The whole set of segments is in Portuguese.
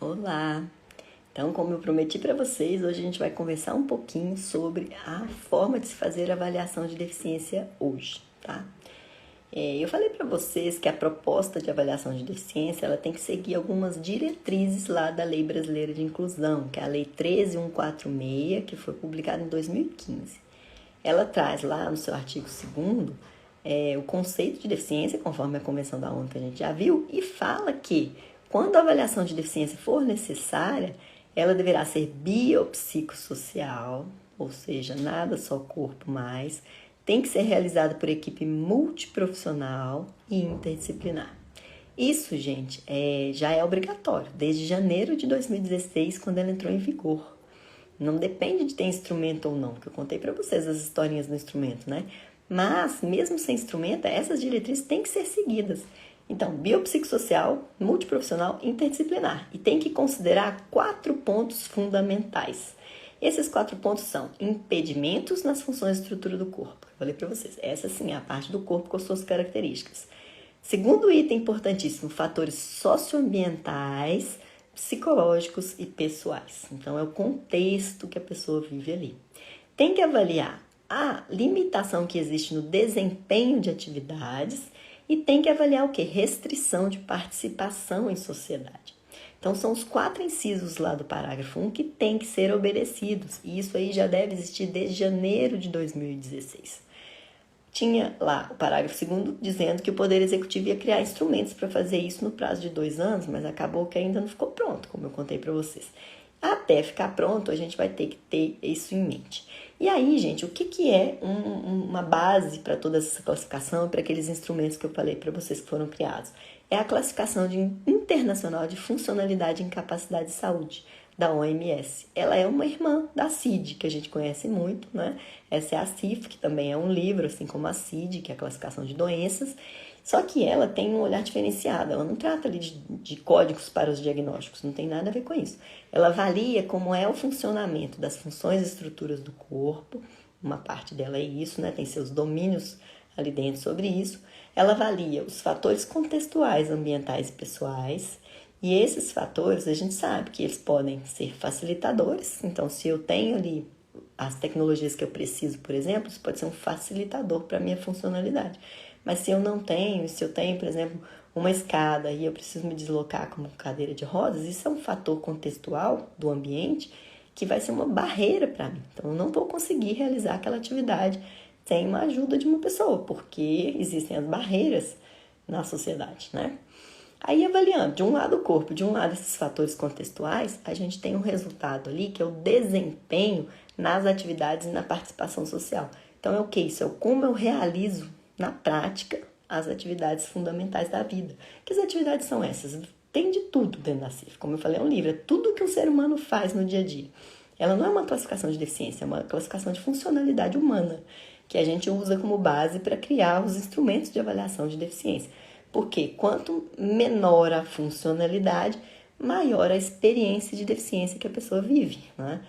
Olá! Então, como eu prometi para vocês, hoje a gente vai conversar um pouquinho sobre a forma de se fazer avaliação de deficiência hoje, tá? Eu falei para vocês que a proposta de avaliação de deficiência ela tem que seguir algumas diretrizes lá da Lei Brasileira de Inclusão, que é a Lei 13.146, que foi publicada em 2015. Ela traz lá no seu artigo 2º o conceito de deficiência, conforme a Convenção da ONU que a gente já viu, e fala que quando a avaliação de deficiência for necessária, ela deverá ser biopsicossocial, ou seja, nada só corpo mais, tem que ser realizada por equipe multiprofissional e interdisciplinar. Isso, gente, já é obrigatório, desde janeiro de 2016, quando ela entrou em vigor. Não depende de ter instrumento ou não, que eu contei para vocês as historinhas do instrumento, né? Mas, mesmo sem instrumento, essas diretrizes têm que ser seguidas. Então, biopsicossocial, multiprofissional, interdisciplinar. E tem que considerar 4 pontos fundamentais. Esses 4 pontos são impedimentos nas funções de estrutura do corpo. Eu falei para vocês, essa sim é a parte do corpo com suas características. Segundo item importantíssimo, fatores socioambientais, psicológicos e pessoais. Então, é o contexto que a pessoa vive ali. Tem que avaliar a limitação que existe no desempenho de atividades e tem que avaliar o que? Restrição de participação em sociedade. Então, são os 4 incisos lá do parágrafo 1 que tem que ser obedecidos. E isso aí já deve existir desde janeiro de 2016. Tinha lá o parágrafo 2º dizendo que o Poder Executivo ia criar instrumentos para fazer isso no prazo de 2 anos, mas acabou que ainda não ficou pronto, como eu contei para vocês. Até ficar pronto, a gente vai ter que ter isso em mente. E aí, gente, o que é uma base para toda essa classificação, para aqueles instrumentos que eu falei para vocês que foram criados? É a classificação internacional de funcionalidade e incapacidade de saúde, da OMS. Ela é uma irmã da CID, que a gente conhece muito, né? Essa é a CIF, que também é um livro, assim como a CID, que é a classificação de doenças. Só que ela tem um olhar diferenciado, ela não trata ali de códigos para os diagnósticos, não tem nada a ver com isso. Ela avalia como é o funcionamento das funções e estruturas do corpo, uma parte dela é isso, né? Tem seus domínios ali dentro sobre isso. Ela avalia os fatores contextuais, ambientais e pessoais, e esses fatores a gente sabe que eles podem ser facilitadores, então se eu tenho ali as tecnologias que eu preciso, por exemplo, isso pode ser um facilitador para a minha funcionalidade. Mas se eu não tenho, se eu tenho, por exemplo, uma escada e eu preciso me deslocar como cadeira de rodas, isso é um fator contextual do ambiente que vai ser uma barreira para mim. Então, eu não vou conseguir realizar aquela atividade sem uma ajuda de uma pessoa, porque existem as barreiras na sociedade, né? Aí, avaliando de um lado o corpo, de um lado esses fatores contextuais, a gente tem um resultado ali que é o desempenho nas atividades e na participação social. Então, é o que? Isso é como eu realizo na prática as atividades fundamentais da vida. Que as atividades são essas? Tem de tudo dentro da CIF. Como eu falei, é um livro, é tudo que o ser humano faz no dia a dia. Ela não é uma classificação de deficiência, é uma classificação de funcionalidade humana, que a gente usa como base para criar os instrumentos de avaliação de deficiência. Porque quanto menor a funcionalidade, maior a experiência de deficiência que a pessoa vive, né?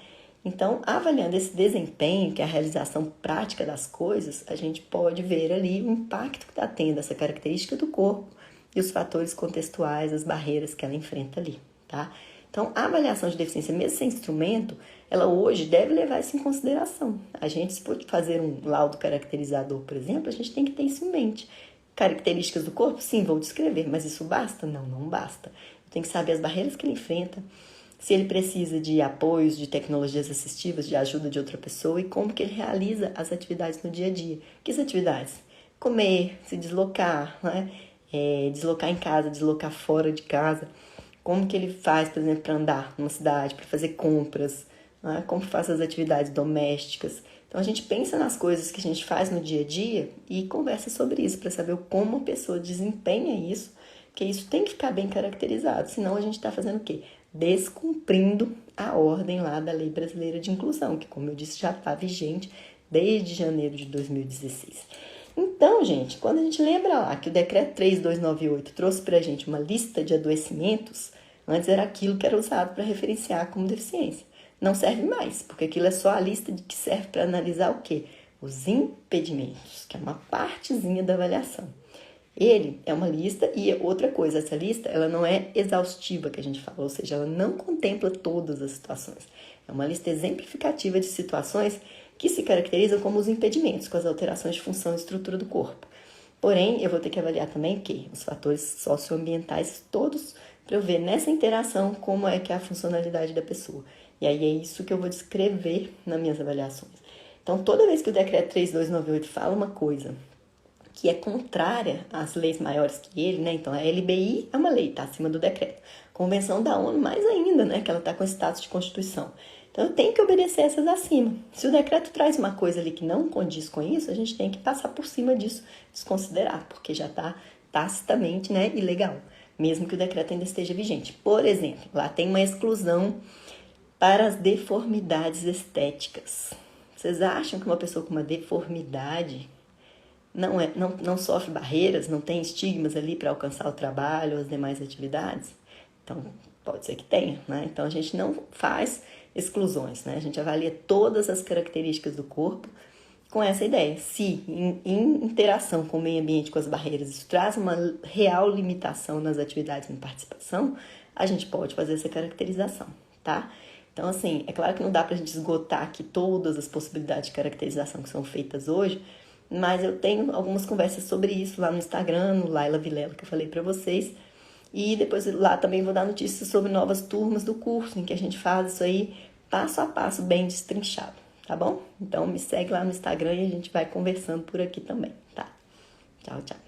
Então, avaliando esse desempenho, que é a realização prática das coisas, a gente pode ver ali o impacto que está tendo essa característica do corpo e os fatores contextuais, as barreiras que ela enfrenta ali, tá? Então, a avaliação de deficiência, mesmo sem instrumento, ela hoje deve levar isso em consideração. A gente, se for fazer um laudo caracterizador, por exemplo, a gente tem que ter isso em mente. Características do corpo? Sim, vou descrever, mas isso basta? Não, não basta. Eu tenho que saber as barreiras que ele enfrenta, se ele precisa de apoios, de tecnologias assistivas, de ajuda de outra pessoa e como que ele realiza as atividades no dia a dia. Que atividades? Comer, se deslocar, né? Deslocar em casa, deslocar fora de casa. Como que ele faz, por exemplo, para andar numa cidade, para fazer compras, né? Como faz as atividades domésticas. Então, a gente pensa nas coisas que a gente faz no dia a dia e conversa sobre isso para saber como a pessoa desempenha isso, porque isso tem que ficar bem caracterizado, senão a gente está fazendo o quê? Descumprindo a ordem lá da Lei Brasileira de Inclusão, que, como eu disse, já está vigente desde janeiro de 2016. Então, gente, quando a gente lembra lá que o Decreto 3298 trouxe para a gente uma lista de adoecimentos, antes era aquilo que era usado para referenciar como deficiência. Não serve mais, porque aquilo é só a lista que serve para analisar o quê? Os impedimentos, que é uma partezinha da avaliação. Ele é uma lista e outra coisa, essa lista ela não é exaustiva que a gente fala, ou seja, ela não contempla todas as situações. É uma lista exemplificativa de situações que se caracterizam como os impedimentos com as alterações de função e estrutura do corpo. Porém, eu vou ter que avaliar também o quê? Os fatores socioambientais todos para eu ver nessa interação como é que é a funcionalidade da pessoa. E aí é isso que eu vou descrever nas minhas avaliações. Então, toda vez que o decreto 3298 fala uma coisa que é contrária às leis maiores que ele, né? Então, a LBI é uma lei, está acima do decreto. Convenção da ONU, mais ainda, né? Que ela está com status de Constituição. Então, eu tenho que obedecer essas acima. Se o decreto traz uma coisa ali que não condiz com isso, a gente tem que passar por cima disso, desconsiderar, porque já está tacitamente, né, ilegal, mesmo que o decreto ainda esteja vigente. Por exemplo, lá tem uma exclusão para as deformidades estéticas. Vocês acham que uma pessoa com uma deformidade não sofre barreiras, não tem estigmas ali para alcançar o trabalho ou as demais atividades? Então, pode ser que tenha, né? Então, a gente não faz exclusões, né? A gente avalia todas as características do corpo com essa ideia. Se em interação com o meio ambiente, com as barreiras, isso traz uma real limitação nas atividades de participação, a gente pode fazer essa caracterização, tá? Então, assim, é claro que não dá pra gente esgotar aqui todas as possibilidades de caracterização que são feitas hoje, mas eu tenho algumas conversas sobre isso lá no Instagram, no Laila Vilela, que eu falei pra vocês. E depois lá também vou dar notícias sobre novas turmas do curso, em que a gente faz isso aí passo a passo, bem destrinchado, tá bom? Então me segue lá no Instagram e a gente vai conversando por aqui também, tá? Tchau, tchau.